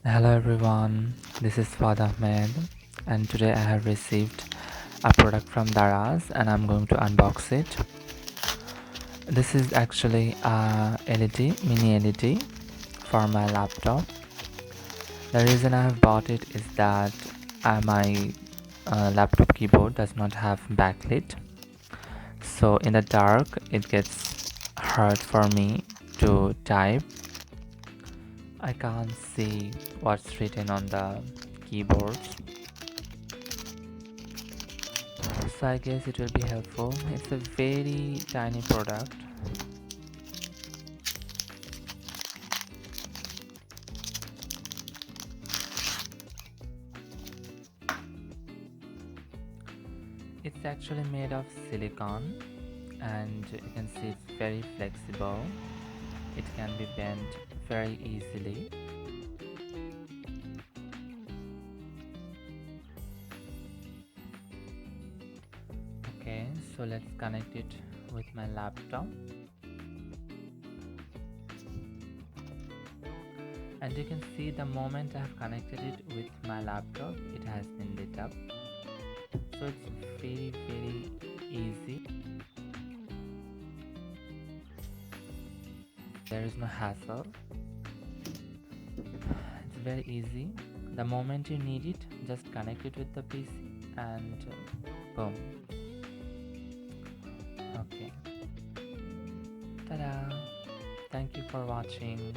Hello everyone, this is Fuad Ahmed, and today I have received a product from Daraz and I'm going to unbox it. This is actually a LED, mini LED for my laptop. The reason I have bought it is that my laptop keyboard does not have backlit, so in the dark it gets hard for me to type. I can't see what's written on the keyboards, so I guess it will be helpful. It's a very tiny product. It's actually made of silicone, and you can see it's very flexible. It can be bent very easily. Okay, so let's connect it with my laptop, and you can see the moment I have connected it with my laptop, it has been lit up. So it's very easy. There is no hassle. It's very easy. The moment you need it, just connect it with the PC and boom. Okay. Ta-da! Thank you for watching.